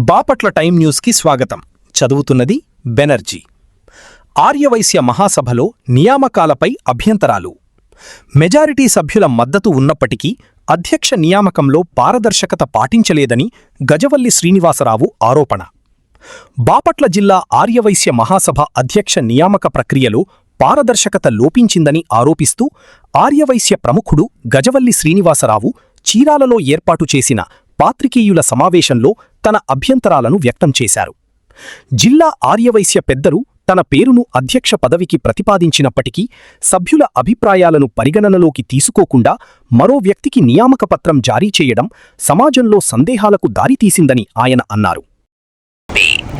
Bapatla time న్యూస్కి స్వాగతం. చదువుతున్నది బెనర్జీ. ఆర్యవైశ్య మహాసభలో నియామకాలపై అభ్యంతరాలు. మెజారిటీ సభ్యుల మద్దతు ఉన్నప్పటికీ అధ్యక్ష నియామకంలో పారదర్శకత పాటించలేదని గజవల్లి శ్రీనివాసరావు ఆరోపణ. బాపట్ల జిల్లా ఆర్యవైశ్య మహాసభ అధ్యక్ష నియామక ప్రక్రియలో పారదర్శకత లోపించిందని ఆరోపిస్తూ ఆర్యవైశ్య ప్రముఖుడు గజవల్లి శ్రీనివాసరావు చీరాలలో ఏర్పాటు చేసిన పాత్రికేయుల సమావేశంలో తన అభ్యంతరాలను వ్యక్తం చేశారు. జిల్లా ఆర్యవైశ్య పెద్దలు తన పేరును అధ్యక్ష పదవికి ప్రతిపాదించినప్పటికీ సభ్యుల అభిప్రాయాలను పరిగణనలోకి తీసుకోకుండా మరో వ్యక్తికి నియామకపత్రం జారీ చేయడం సమాజంలో సందేహాలకు దారితీసిందని ఆయన అన్నారు.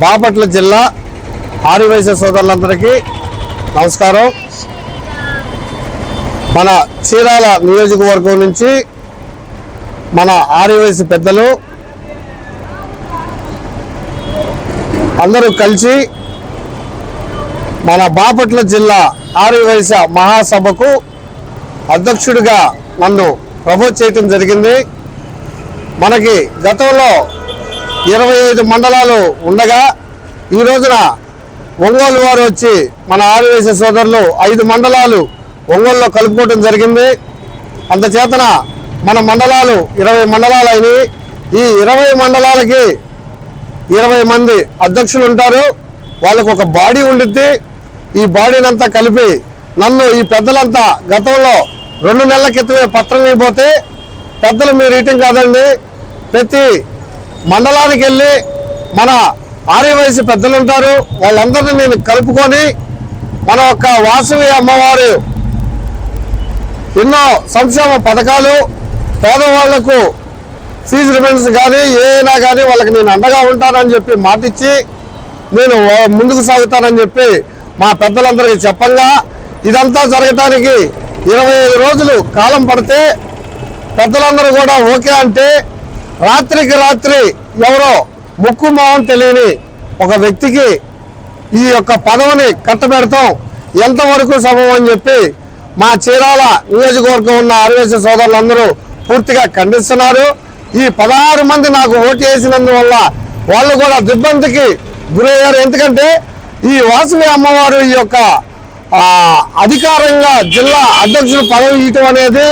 బాపట్ల జిల్లా ఆర్యవైశ్య సోదరులందరికీ నమస్కారం. మన చీరాల నియోజకవర్గం నుంచి మన ఆర్యవైశ్య పెద్దలు అందరూ కలిసి మన బాపట్ల జిల్లా ఆర్యవైశ్య మహాసభకు అధ్యక్షుడిగా నన్ను ప్రపోజ్ చేయటం జరిగింది. మనకి గతంలో 25 మండలాలు ఉండగా ఈ రోజున ఒంగోలు వారు వచ్చి మన ఆర్యవైశ్య సోదరులు 5 మండలాలు ఒంగోలులో కలుపుకోవడం జరిగింది. అందుచేతన మన మండలాలు 20 మండలాలు అయినాయి. ఈ 20 మండలాలకి 20 మంది అధ్యక్షులు ఉంటారు. వాళ్ళకు ఒక బాడీ ఉండిద్ది. ఈ బాడీనంతా కలిపి నన్ను ఈ పెద్దలంతా గతంలో 2 నెలల క్రితమే పత్రం ఇవ్వబోతే పెద్దలు మీరు ఇయటం కాదండి, ప్రతి మండలానికి వెళ్ళి మన ఆర్యవైశ్య పెద్దలు ఉంటారు, వాళ్ళందరినీ నేను కలుపుకొని మన యొక్క వాసవి అమ్మవారు ఎన్నో సంక్షేమ పథకాలు పేదవాళ్లకు ఫీజు రిమెంట్స్ కానీ ఏమైనా కానీ వాళ్ళకి నేను అండగా ఉంటానని చెప్పి మాటిచ్చి నేను ముందుకు సాగుతానని చెప్పి మా పెద్దలందరికీ చెప్పంగా ఇదంతా జరగటానికి 25 రోజులు కాలం పడితే పెద్దలందరూ కూడా ఓకే అంటే రాత్రికి రాత్రి ఎవరో ముక్కు మొహం తెలియని ఒక వ్యక్తికి ఈ యొక్క పదవిని కట్టబెడతాం ఎంతవరకు సమం అని చెప్పి మా చీరాల నియోజకవర్గం ఉన్న ఆర్యవైశ్య సోదరులందరూ పూర్తిగా ఖండిస్తున్నారు. ఈ 16 మంది నాకు ఓటు వేసినందువల్ల వాళ్ళు కూడా దిగ్బంధికి గురయ్యారు. ఎందుకంటే ఈ వాసవి అమ్మవారు ఈ యొక్క అధికారంగా జిల్లా అధ్యక్షుడు పదవి ఇవ్వటం అనేది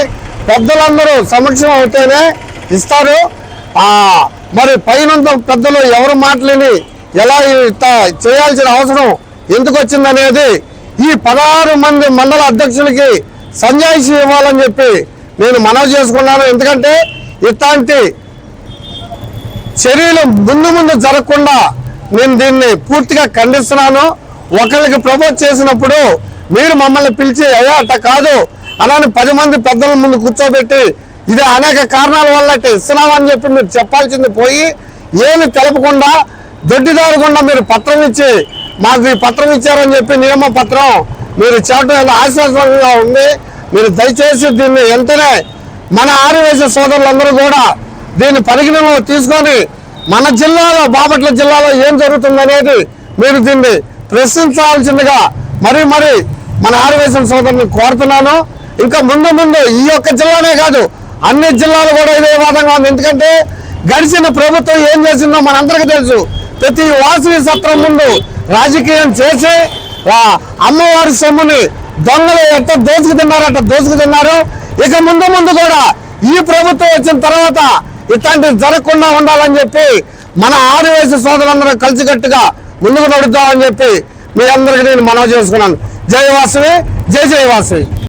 పెద్దలందరూ సమక్షం అవుతేనే ఇస్తారు. మరి పైన పెద్దలు ఎవరు మాటలేని ఎలా చేయాల్సిన అవసరం ఎందుకు వచ్చిందనేది ఈ 16 మంది మండల అధ్యక్షులకి సంజాయిషి ఇవ్వాలని చెప్పి నేను మనవి చేసుకున్నాను. ఎందుకంటే ఇట్లాంటి చర్యలు ముందు జరగకుండా నేను దీన్ని పూర్తిగా ఖండిస్తున్నాను. ఒకరికి ప్రపోజ్ చేసినప్పుడు మీరు మమ్మల్ని పిలిచి అయ్యా అట్ట కాదు అలానే 10 మంది పెద్దల ముందు కూర్చోబెట్టి ఇది అనేక కారణాల వల్ల ఇస్తున్నామని చెప్పి మీరు చెప్పాల్సింది పోయి ఏమి తెలపకుండా దొడ్డిదారకుండా మీరు పత్రం ఇచ్చి మాకు ఈ పత్రం ఇచ్చారని చెప్పి నియమ పత్రం మీరు చేయడం ఆశ్వాసంగా ఉంది. మీరు దయచేసి దీన్ని వెంటనే మన ఆర్యవైశ్య సోదరులందరూ కూడా దీన్ని పరిగణనలో తీసుకొని మన జిల్లాలో బాపట్ల జిల్లాలో ఏం జరుగుతుందనేది మీరు దీన్ని ప్రశ్నించాల్సిందిగా మరీ మన ఆర్యవైశ్య సోదరుని కోరుతున్నాను. ఇంకా ముందు ఈ యొక్క జిల్లానే కాదు అన్ని జిల్లాలు కూడా ఇదే వాదంగా ఉంది. ఎందుకంటే గడిచిన ప్రభుత్వం ఏం చేసిందో మనందరికీ తెలుసు. ప్రతి వాసవి సత్రం ముందు రాజకీయం చేసి అమ్మవారి సొమ్ముని దొంగలు ఎట్ట దోచుకు తిన్నారు. ఇక ముందు కూడా ఈ ప్రభుత్వం వచ్చిన తర్వాత ఇట్లాంటివి జరగకుండా ఉండాలని చెప్పి మన ఆర్యవైశ్య సోదరులందరూ కలిసికట్టుగా ముందుకు నడుద్దామని చెప్పి మీ అందరికీ నేను మనవి చేసుకున్నాను. జై వాసవి, జై వాసవి.